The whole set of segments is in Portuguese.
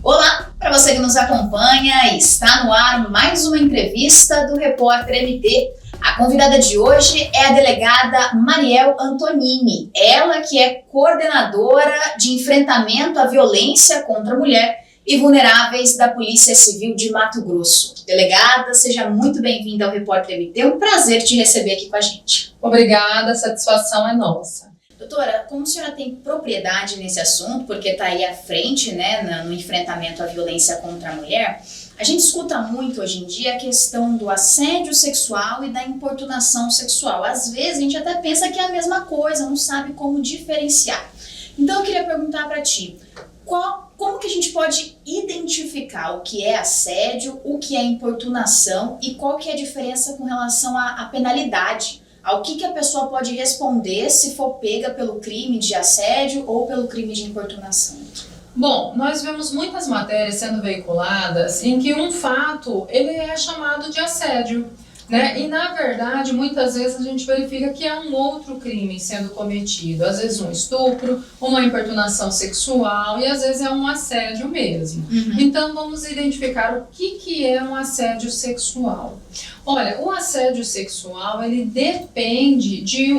Olá, para você que nos acompanha, está no ar mais uma entrevista do Repórter MP. A convidada de hoje é a delegada Mariel Antonini, ela que é coordenadora de enfrentamento à violência contra a mulher e vulneráveis da Polícia Civil de Mato Grosso. Delegada, seja muito bem-vinda ao Repórter MP, é um prazer te receber aqui com a gente. Obrigada, a satisfação é nossa. Doutora, como a senhora tem propriedade nesse assunto, porque está aí à frente, né, no enfrentamento à violência contra a mulher, a gente escuta muito hoje em dia a questão do assédio sexual e da importunação sexual. Às vezes a gente até pensa que é a mesma coisa, não sabe como diferenciar. Então eu queria perguntar para ti, como que a gente pode identificar o que é assédio, o que é importunação e qual que é a diferença com relação à penalidade? Ao que a pessoa pode responder se for pega pelo crime de assédio ou pelo crime de importunação? Bom, nós vemos muitas matérias sendo veiculadas em que um fato ele é chamado de assédio, né? E na verdade, muitas vezes a gente verifica que é um outro crime sendo cometido. Às vezes um estupro, uma importunação sexual e às vezes é um assédio mesmo. Então vamos identificar o que é um assédio sexual. Olha, o assédio sexual, ele depende de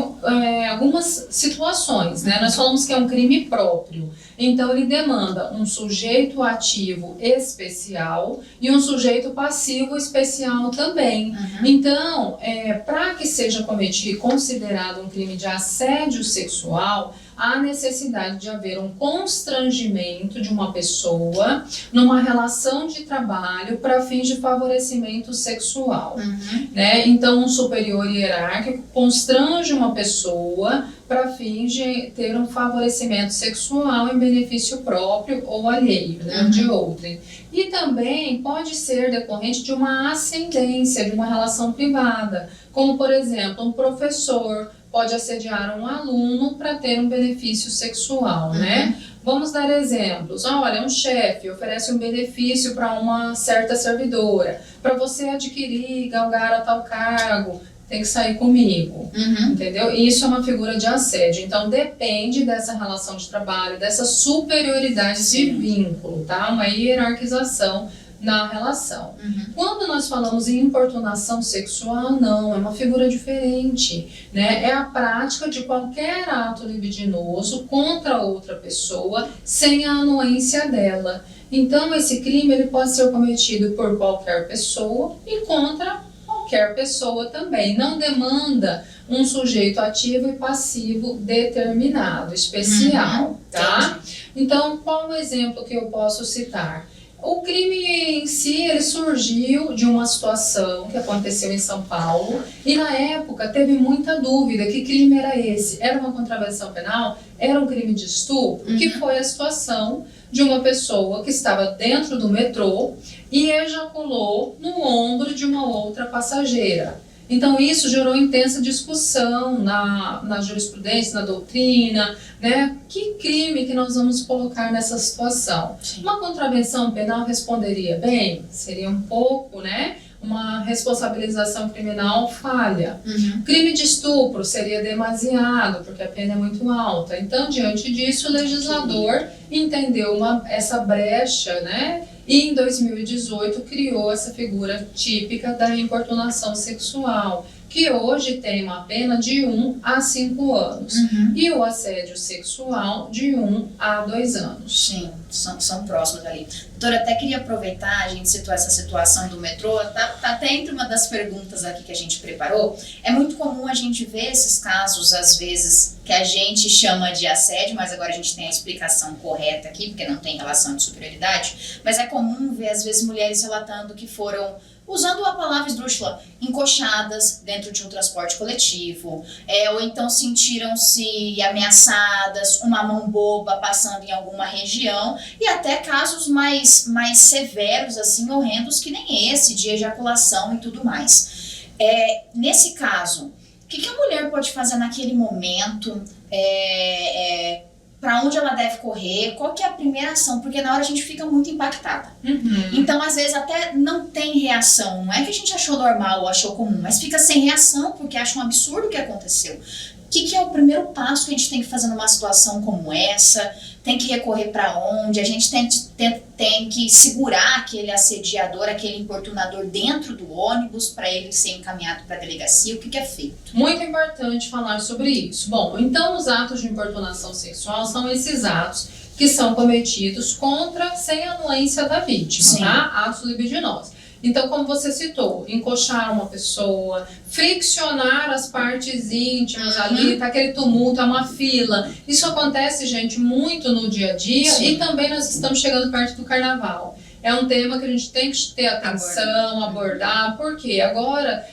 algumas situações, né? Nós falamos que é um crime próprio. Então, ele demanda um sujeito ativo especial e um sujeito passivo especial também. Então, para que seja cometido, considerado um crime de assédio sexual, há necessidade de haver um constrangimento de uma pessoa numa relação de trabalho para fins de favorecimento sexual. Né? Então, um superior hierárquico constrange uma pessoa para fins de ter um favorecimento sexual em benefício próprio ou alheio, né, de outrem. E também pode ser decorrente de uma ascendência, de uma relação privada, como, por exemplo, um professor pode assediar um aluno para ter um benefício sexual, né? Vamos dar exemplos. Olha, um chefe oferece um benefício para uma certa servidora. Para você adquirir, galgar a tal cargo, tem que sair comigo, entendeu? E isso é uma figura de assédio. Então, depende dessa relação de trabalho, dessa superioridade de vínculo, tá? Uma hierarquização na relação. Quando nós falamos em importunação sexual, não, é uma figura diferente, né? É a prática de qualquer ato libidinoso contra outra pessoa sem a anuência dela. Então, esse crime ele pode ser cometido por qualquer pessoa e contra qualquer pessoa também. Não demanda um sujeito ativo e passivo determinado, especial, tá? Então, qual o exemplo que eu posso citar? O crime em si, ele surgiu de uma situação que aconteceu em São Paulo e na época teve muita dúvida que crime era esse. Era uma contravenção penal? Era um crime de estupro? Que foi a situação de uma pessoa que estava dentro do metrô e ejaculou no ombro de uma outra passageira. Então isso gerou intensa discussão na jurisprudência, na doutrina, né? Que crime que nós vamos colocar nessa situação? Uma contravenção penal responderia bem? Seria um pouco, né? Uma responsabilização criminal falha. Crime de estupro seria demasiado, porque a pena é muito alta. Então, diante disso, o legislador entendeu essa brecha, né? E em 2018 criou essa figura típica da importunação sexual, que hoje tem uma pena de 1 a 5 anos. E o assédio sexual de 1 a 2 anos. Sim, são próximos ali. Doutora, até queria aproveitar, a gente citou essa situação do metrô, tá até entre uma das perguntas aqui que a gente preparou. É muito comum a gente ver esses casos, às vezes, que a gente chama de assédio, mas agora a gente tem a explicação correta aqui, porque não tem relação de superioridade, mas é comum ver, às vezes, mulheres relatando que foram, usando a palavra esdrúxula, encoxadas dentro de um transporte coletivo, ou então sentiram-se ameaçadas, uma mão boba passando em alguma região, e até casos mais severos, assim, horrendos, que nem esse, de ejaculação e tudo mais. Nesse caso, o que a mulher pode fazer naquele momento? Para onde ela deve correr? Qual que é a primeira ação? Porque na hora a gente fica muito impactada. Então, às vezes, até não tem reação. Não é que a gente achou normal ou achou comum, mas fica sem reação porque acha um absurdo o que aconteceu. que é o primeiro passo que a gente tem que fazer numa situação como essa? Tem que recorrer para onde? A gente tem que segurar aquele assediador, aquele importunador dentro do ônibus para ele ser encaminhado para a delegacia? O que é feito? Muito importante falar sobre isso. Bom, então os atos de importunação sexual são esses atos que são cometidos sem anuência da vítima, Sim. tá? Atos libidinosos. Então, como você citou, encoxar uma pessoa, friccionar as partes íntimas ali, tá aquele tumulto, é uma fila. Isso acontece, gente, muito no dia a dia. Sim. E também nós estamos chegando perto do carnaval. É um tema que a gente tem que ter atenção, abordar, porque agora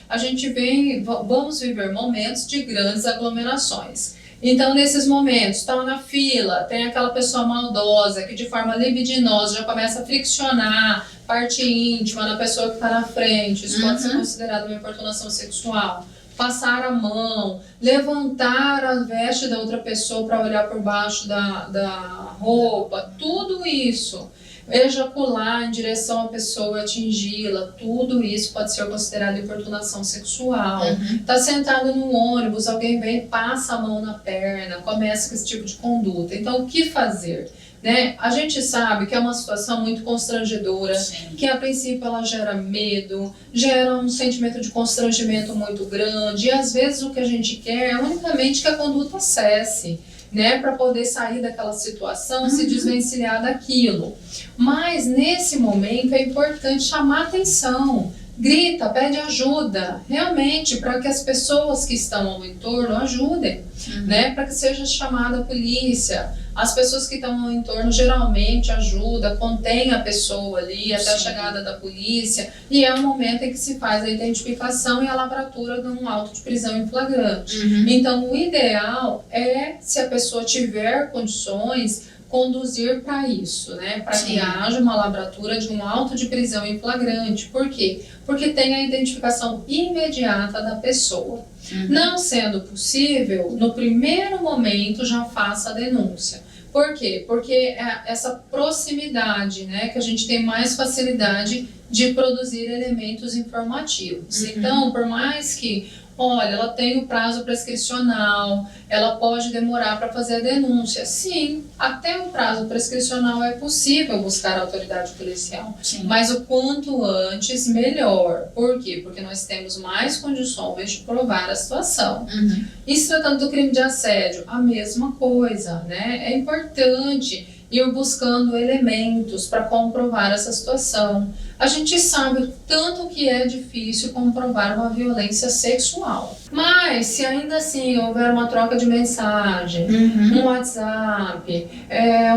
vamos viver momentos de grandes aglomerações. Então, nesses momentos, estão na fila, tem aquela pessoa maldosa que de forma libidinosa já começa a friccionar parte íntima na pessoa que está na frente. Isso pode ser considerado uma importunação sexual. Passar a mão, levantar a veste da outra pessoa para olhar por baixo da roupa, tudo isso. Ejacular em direção à pessoa, atingi-la, tudo isso pode ser considerado importunação sexual. Tá sentado no ônibus, alguém vem e passa a mão na perna, começa com esse tipo de conduta. Então, o que fazer? Né? A gente sabe que é uma situação muito constrangedora, sim, que a princípio ela gera medo, gera um sentimento de constrangimento muito grande, e às vezes o que a gente quer é unicamente que a conduta cesse, né, para poder sair daquela situação, se desvencilhar daquilo. Mas nesse momento é importante chamar atenção, grita, pede ajuda, realmente, para que as pessoas que estão ao entorno ajudem, né, para que seja chamada a polícia. As pessoas que estão no entorno geralmente ajudam, contém a pessoa ali até a chegada da polícia, e é o momento em que se faz a identificação e a lavratura de um auto de prisão em flagrante. Então, o ideal é, se a pessoa tiver condições, conduzir para isso, né? Para que haja uma lavratura de um auto de prisão em flagrante. Por quê? Porque tem a identificação imediata da pessoa. Não sendo possível, no primeiro momento já faça a denúncia. Por quê? Porque é essa proximidade, né, que a gente tem mais facilidade de produzir elementos informativos. Então, por mais que, olha, ela tem o prazo prescricional, ela pode demorar para fazer a denúncia. Sim, até o prazo prescricional é possível buscar a autoridade policial. Sim. Mas o quanto antes, melhor. Por quê? Porque nós temos mais condições de provar a situação. E se tratando do crime de assédio, a mesma coisa, né? É importante ir buscando elementos para comprovar essa situação. A gente sabe o tanto que é difícil comprovar uma violência sexual. Mas, se ainda assim houver uma troca de mensagem, um WhatsApp,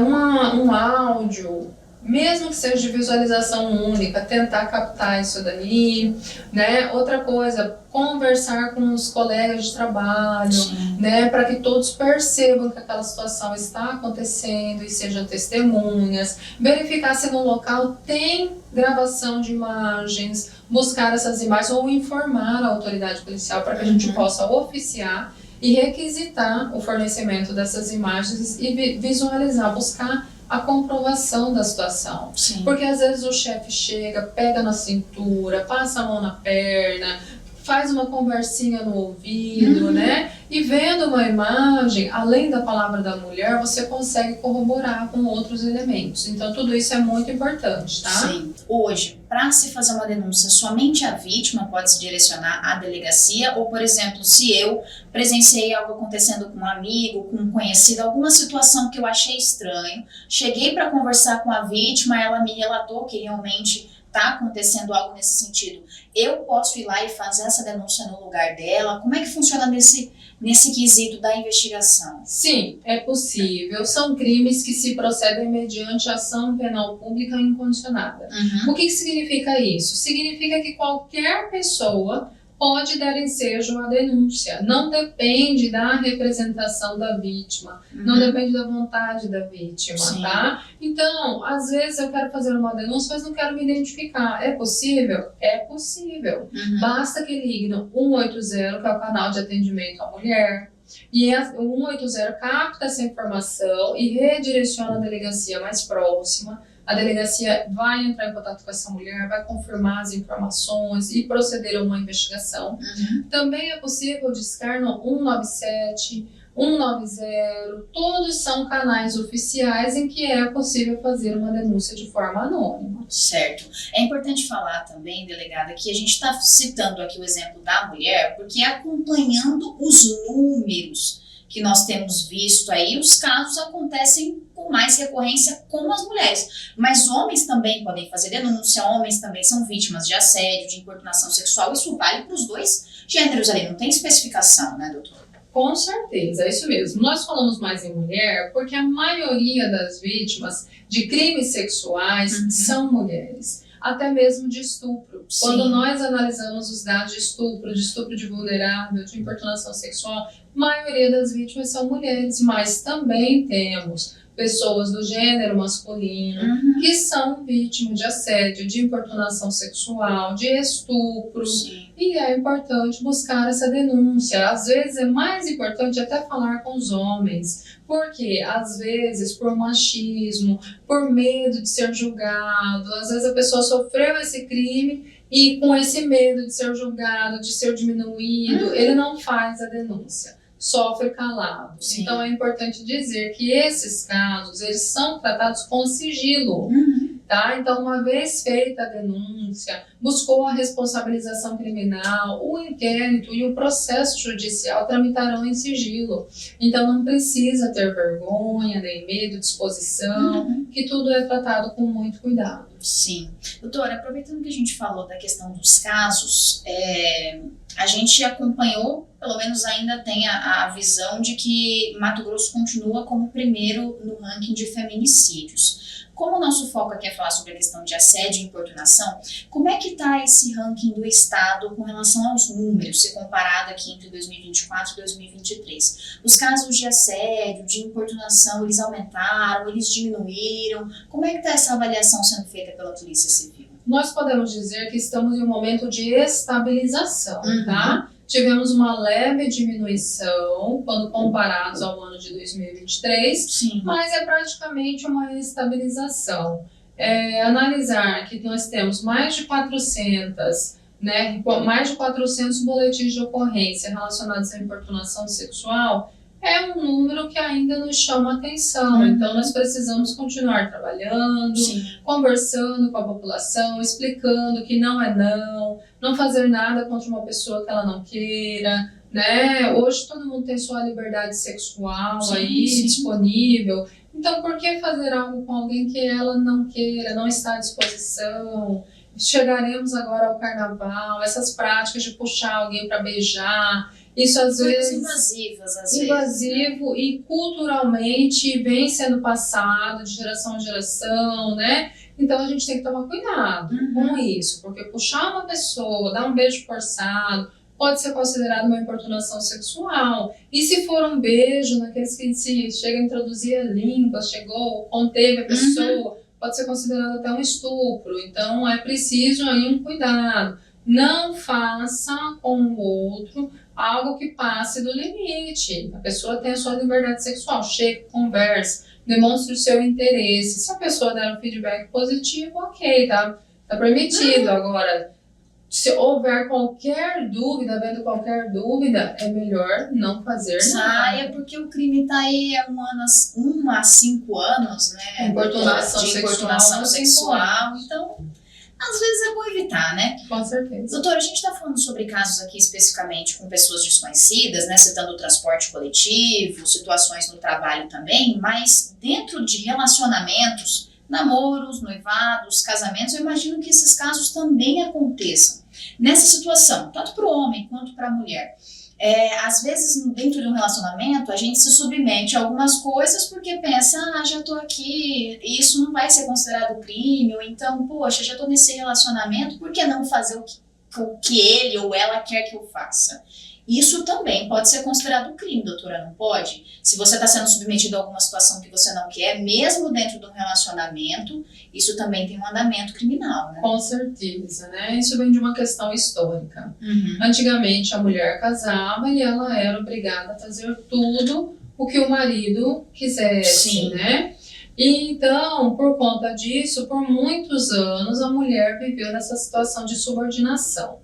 um áudio, mesmo que seja de visualização única, tentar captar isso daí, né? Outra coisa, conversar com os colegas de trabalho, né? Para que todos percebam que aquela situação está acontecendo e sejam testemunhas. Verificar se no local tem gravação de imagens, buscar essas imagens ou informar a autoridade policial para que a gente possa oficiar e requisitar o fornecimento dessas imagens e visualizar, buscar a comprovação da situação. Sim. Porque às vezes o chefe chega, pega na cintura, passa a mão na perna, faz uma conversinha no ouvido, né? E vendo uma imagem, além da palavra da mulher, você consegue corroborar com outros elementos. Então, tudo isso é muito importante, tá? Sim. Hoje, para se fazer uma denúncia, somente a vítima pode se direcionar à delegacia? Ou, por exemplo, se eu presenciei algo acontecendo com um amigo, com um conhecido, alguma situação que eu achei estranho, cheguei para conversar com a vítima, ela me relatou que realmente está acontecendo algo nesse sentido, eu posso ir lá e fazer essa denúncia no lugar dela? Como é que funciona nesse quesito da investigação? Sim, é possível. São crimes que se procedem mediante ação penal pública incondicionada. O que significa isso? Significa que qualquer pessoa pode dar ensejo à denúncia. Não depende da representação da vítima, não depende da vontade da vítima, tá? Então, às vezes eu quero fazer uma denúncia, mas não quero me identificar. É possível? É possível. Basta que ligue no 180, que é o canal de atendimento à mulher, e o 180 capta essa informação e redireciona a delegacia mais próxima a delegacia vai entrar em contato com essa mulher, vai confirmar as informações e proceder a uma investigação. Também é possível discar no 197, 190, todos são canais oficiais em que é possível fazer uma denúncia de forma anônima. Certo. É importante falar também, delegada, que a gente está citando aqui o exemplo da mulher, porque acompanhando os números que nós temos visto aí, os casos acontecem com mais recorrência com as mulheres. Mas homens também podem fazer denúncia, homens também são vítimas de assédio, de importunação sexual, isso vale para os dois gêneros ali, não tem especificação, né, doutor? Com certeza, é isso mesmo. Nós falamos mais em mulher porque a maioria das vítimas de crimes sexuais são mulheres, até mesmo de estupro. Sim. Quando nós analisamos os dados de estupro de vulnerável, de importunação sexual, a maioria das vítimas são mulheres, mas também temos pessoas do gênero masculino que são vítimas de assédio, de importunação sexual, de estupro. Sim. E é importante buscar essa denúncia. Às vezes é mais importante até falar com os homens, porque às vezes por machismo, por medo de ser julgado, às vezes a pessoa sofreu esse crime e com esse medo de ser julgado, de ser diminuído, ele não faz a denúncia. Sofre calado. Sim. Então é importante dizer que esses casos, eles são tratados com sigilo, tá? Então, uma vez feita a denúncia, buscou a responsabilização criminal, o inquérito e o processo judicial tramitarão em sigilo. Então, não precisa ter vergonha, nem medo, disposição, que tudo é tratado com muito cuidado. Sim. Doutora, aproveitando que a gente falou da questão dos casos, a gente acompanhou, pelo menos ainda tem a visão de que Mato Grosso continua como primeiro no ranking de feminicídios. Como o nosso foco aqui é falar sobre a questão de assédio e importunação, como é que está esse ranking do Estado com relação aos números, se comparado aqui entre 2024 e 2023? Os casos de assédio, de importunação, eles aumentaram, eles diminuíram? Como é que está essa avaliação sendo feita pela Polícia Civil? Nós podemos dizer que estamos em um momento de estabilização, tá? Tivemos uma leve diminuição quando comparados ao ano de 2023, Sim. mas é praticamente uma estabilização. Analisar que nós temos mais de 400, né, mais de 400 boletins de ocorrência relacionados à importunação sexual, é um número que ainda nos chama atenção. Então, nós precisamos continuar trabalhando, conversando com a população, explicando que não é não fazer nada contra uma pessoa que ela não queira, né? Hoje todo mundo tem sua liberdade sexual disponível. Então, por que fazer algo com alguém que ela não queira, não está à disposição? Chegaremos agora ao carnaval, essas práticas de puxar alguém para beijar, isso às vezes invasivo e culturalmente vem sendo passado de geração em geração, né? Então a gente tem que tomar cuidado com isso, porque puxar uma pessoa, dar um beijo forçado, pode ser considerado uma importunação sexual. E se for um beijo, naqueles que se chega a introduzir a língua, conteve a pessoa, pode ser considerado até um estupro. Então é preciso aí um cuidado. Não faça com o outro algo que passe do limite. A pessoa tem a sua liberdade sexual, chegue, converse, demonstre o seu interesse. Se a pessoa der um feedback positivo, ok, tá permitido. Agora, se houver qualquer dúvida, havendo qualquer dúvida, é melhor não fazer nada. Porque o crime tá aí há 1 a 5 anos, né? Importunação sexual. Então, às vezes é bom evitar, né? Com certeza. Doutora, a gente está falando sobre casos aqui especificamente com pessoas desconhecidas, né? Citando o transporte coletivo, situações no trabalho também, mas dentro de relacionamentos, namoros, noivados, casamentos, eu imagino que esses casos também aconteçam. Nessa situação, tanto para o homem quanto para a mulher. Às vezes, dentro de um relacionamento, a gente se submete a algumas coisas porque pensa, já tô aqui, isso não vai ser considerado crime, ou então, poxa, já tô nesse relacionamento, por que não fazer o que ele ou ela quer que eu faça? Isso também pode ser considerado crime, doutora, não pode? Se você está sendo submetido a alguma situação que você não quer, mesmo dentro de um relacionamento, isso também tem um andamento criminal, né? Com certeza, né? Isso vem de uma questão histórica. Antigamente, a mulher casava e ela era obrigada a fazer tudo o que o marido quisesse, né? E então, por conta disso, por muitos anos, a mulher viveu nessa situação de subordinação,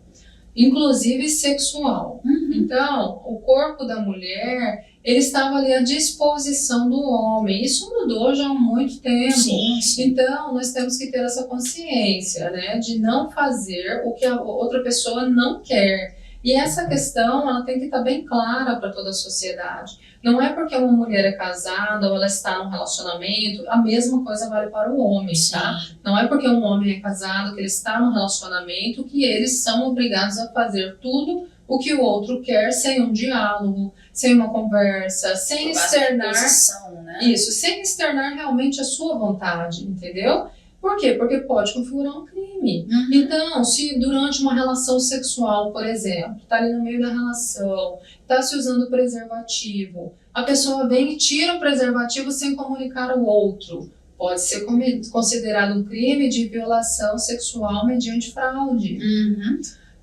inclusive sexual. Então, o corpo da mulher, ele estava ali à disposição do homem. Isso mudou já há muito tempo. Sim. Então, nós temos que ter essa consciência, né, de não fazer o que a outra pessoa não quer. E essa questão, ela tem que estar bem clara para toda a sociedade. Não é porque uma mulher é casada ou ela está num relacionamento, a mesma coisa vale para o homem, tá? Não é porque um homem é casado, que ele está num relacionamento, que eles são obrigados a fazer tudo o que o outro quer, sem um diálogo, sem uma conversa, sem externar posição, né? Isso, sem externar realmente a sua vontade, entendeu? Por quê? Porque pode configurar um crime. Então, se durante uma relação sexual, por exemplo, está ali no meio da relação, está se usando preservativo, a pessoa vem e tira o preservativo sem comunicar ao outro, pode ser considerado um crime de violação sexual mediante fraude.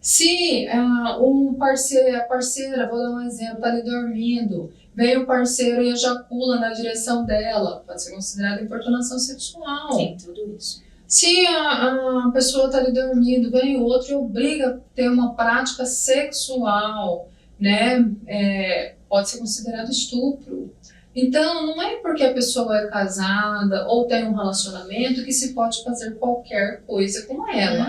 Se um parceiro, a parceira, vou dar um exemplo, está ali dormindo, vem o parceiro e ejacula na direção dela, pode ser considerado importunação sexual. Tem tudo isso. Se a pessoa está ali dormindo, vem o outro e obriga a ter uma prática sexual, né? Pode ser considerado estupro. Então, não é porque a pessoa é casada ou tem um relacionamento que se pode fazer qualquer coisa com ela.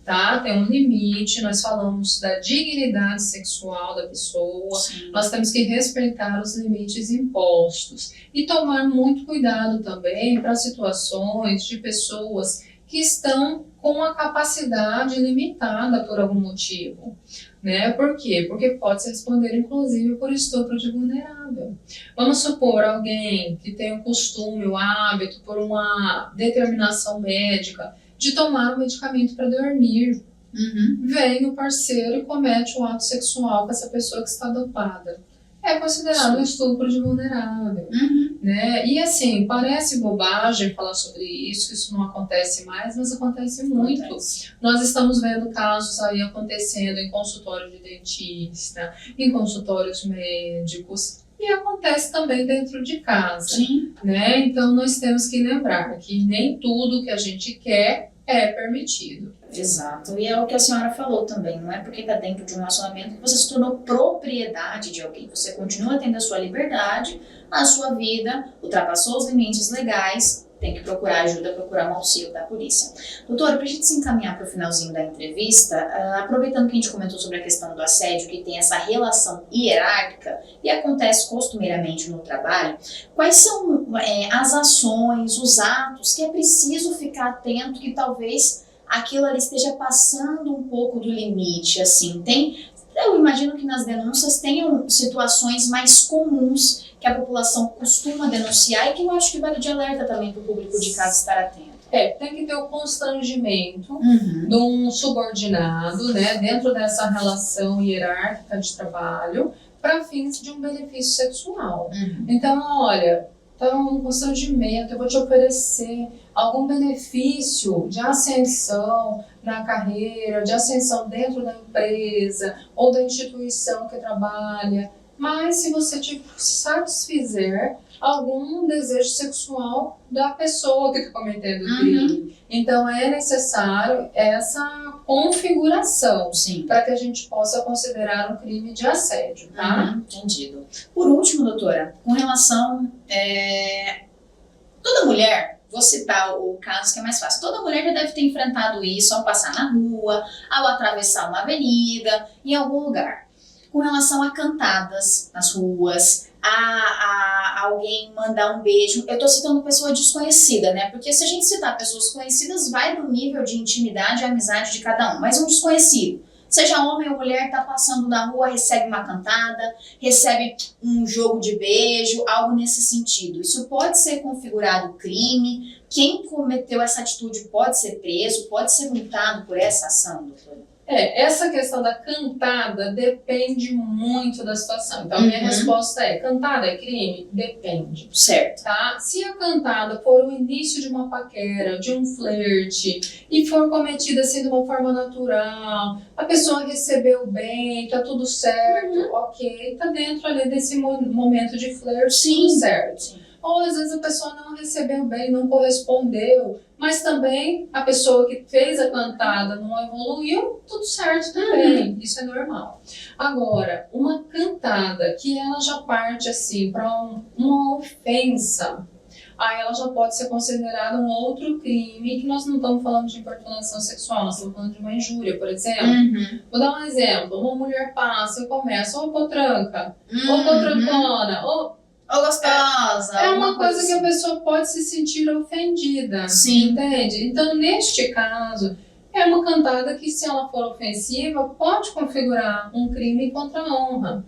Tá? Tem um limite, nós falamos da dignidade sexual da pessoa, nós temos que respeitar os limites impostos e tomar muito cuidado também para situações de pessoas que estão com a capacidade limitada por algum motivo, né? Por quê? Porque pode se responder inclusive por estupro de vulnerável. Vamos supor alguém que tem o costume, o hábito, por uma determinação médica, de tomar um medicamento para dormir. Vem o parceiro e comete um ato sexual com essa pessoa que está dopada. É considerado um estupro de vulnerável. Né? E assim, parece bobagem falar sobre isso, que isso não acontece mais, mas acontece muito. Nós estamos vendo casos aí acontecendo em consultório de dentista, em consultórios médicos, e acontece também dentro de casa. Né? Então nós temos que lembrar que nem tudo que a gente quer é permitido. Exato, e é o que a senhora falou também, não é porque está dentro de um relacionamento que você se tornou propriedade de alguém, você continua tendo a sua liberdade, a sua vida, ultrapassou os limites legais, tem que procurar ajuda, procurar um auxílio da polícia. Doutora, para a gente se encaminhar para o finalzinho da entrevista, aproveitando que a gente comentou sobre a questão do assédio, que tem essa relação hierárquica e acontece costumeiramente no trabalho, quais são as ações, os atos que é preciso ficar atento, que talvez aquilo ali esteja passando um pouco do limite, assim, eu imagino que nas denúncias tenham situações mais comuns que a população costuma denunciar e que eu acho que vale de alerta também para o público de casa estar atento. Tem que ter o constrangimento de um subordinado, né, dentro dessa relação hierárquica de trabalho, para fins de um benefício sexual. Então, olha, um constrangimento, eu vou te oferecer algum benefício de ascensão na carreira, de ascensão dentro da empresa ou da instituição que trabalha, mas se você te satisfizer algum desejo sexual da pessoa que está cometendo o crime. Então é necessário essa configuração para que a gente possa considerar um crime de assédio, tá? Entendido. Por último, doutora, com relação toda mulher, vou citar o caso que é mais fácil, toda mulher já deve ter enfrentado isso ao passar na rua, ao atravessar uma avenida, em algum lugar. Com relação a cantadas nas ruas, a alguém mandar um beijo. Eu tô citando pessoa desconhecida, né? Porque se a gente citar pessoas conhecidas, vai do nível de intimidade e amizade de cada um. Mas um desconhecido, seja homem ou mulher, tá passando na rua, recebe uma cantada, recebe um jogo de beijo, algo nesse sentido. Isso pode ser configurado crime. Quem cometeu essa atitude pode ser preso, pode ser multado por essa ação, doutora? Essa questão da cantada depende muito da situação. Então, a minha resposta é: cantada é crime? Depende. Certo. Tá? Se a cantada for o início de uma paquera, de um flerte, e for cometida assim de uma forma natural, a pessoa recebeu bem, tá tudo certo, ok, tá dentro ali desse momento de flerte, tudo certo. ou às vezes a pessoa não recebeu bem, não correspondeu, mas também a pessoa que fez a cantada não evoluiu, tudo certo também, isso é normal. Agora, uma cantada que ela já parte assim para uma ofensa, aí ela já pode ser considerada um outro crime, que nós não estamos falando de importunação sexual, nós estamos falando de uma injúria, por exemplo. Vou dar um exemplo, uma mulher passa e começa, ô potranca, ô potrancona, ô gostosa. É uma coisa que a pessoa pode se sentir ofendida, Sim. Entende? Então, neste caso, é uma cantada que, se ela for ofensiva, pode configurar um crime contra a honra.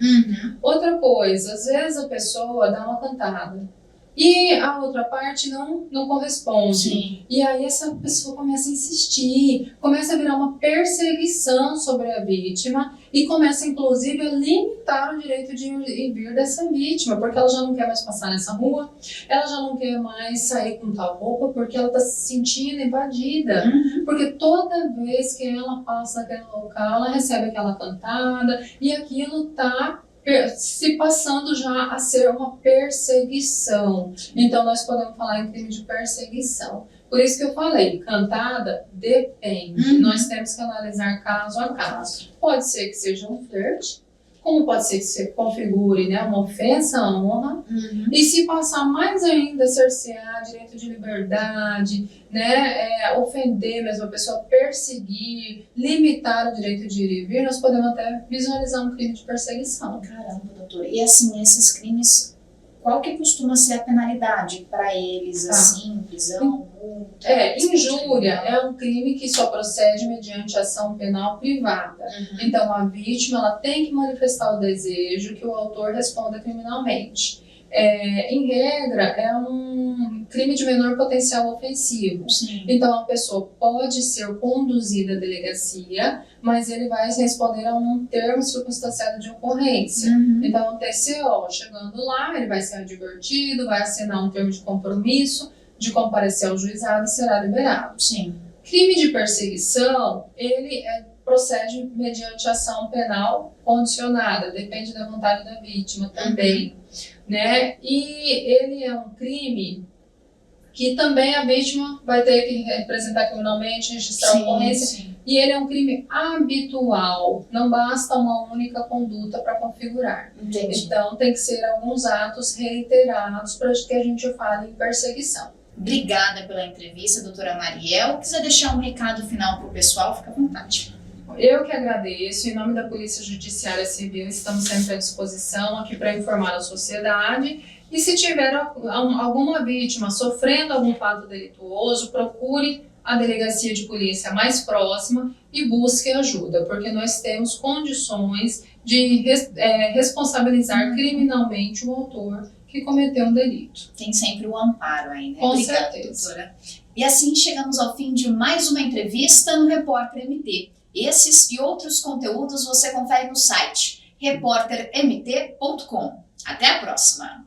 Outra coisa, às vezes a pessoa dá uma cantada e a outra parte não corresponde. Sim. E aí essa pessoa começa a insistir, começa a virar uma perseguição sobre a vítima e começa, inclusive, a limitar o direito de ir e vir dessa vítima, porque ela já não quer mais passar nessa rua, ela já não quer mais sair com tal roupa, porque ela está se sentindo invadida. Porque toda vez que ela passa naquele local, ela recebe aquela cantada e aquilo está se passando já a ser uma perseguição. Então nós podemos falar em crime de perseguição. Por isso que eu falei, cantada depende. Nós temos que analisar caso a caso. Pode ser que seja um flerte, como pode ser que se configure, né, uma ofensa à honra, e se passar mais ainda, cercear direito de liberdade, né, ofender mesmo a pessoa, perseguir, limitar o direito de ir e vir, nós podemos até visualizar um crime de perseguição. Caramba, doutora. E assim, esses crimes, qual que costuma ser a penalidade para eles, assim, prisão, multa? Injúria é um crime que só procede mediante ação penal privada. Então, a vítima ela tem que manifestar o desejo que o autor responda criminalmente. Em regra, é um crime de menor potencial ofensivo. Sim. Então, a pessoa pode ser conduzida à delegacia, mas ele vai responder a um termo circunstanciado de ocorrência. Então, o TCO, chegando lá, ele vai ser advertido, vai assinar um termo de compromisso, de comparecer ao juizado e será liberado. Sim. Crime de perseguição, ele procede mediante ação penal condicionada, depende da vontade da vítima também, né? E ele é um crime que também a vítima vai ter que representar criminalmente, registrar a ocorrência, e ele é um crime habitual, não basta uma única conduta para configurar. Entendi. Então tem que ser alguns atos reiterados para que a gente fale em perseguição. Obrigada pela entrevista, doutora Mariel. Quiser deixar um recado final para o pessoal, fica à vontade. Eu que agradeço, em nome da Polícia Judiciária Civil, estamos sempre à disposição aqui para informar a sociedade. E se tiver alguma vítima sofrendo algum fato delituoso, procure a delegacia de polícia mais próxima e busque ajuda, porque nós temos condições de responsabilizar criminalmente o autor que cometeu um delito. Tem sempre o amparo aí, né? Com Obrigada, certeza. doutora. E assim chegamos ao fim de mais uma entrevista no Repórter MT. Esses e outros conteúdos você confere no site repórtermt.com. Até a próxima!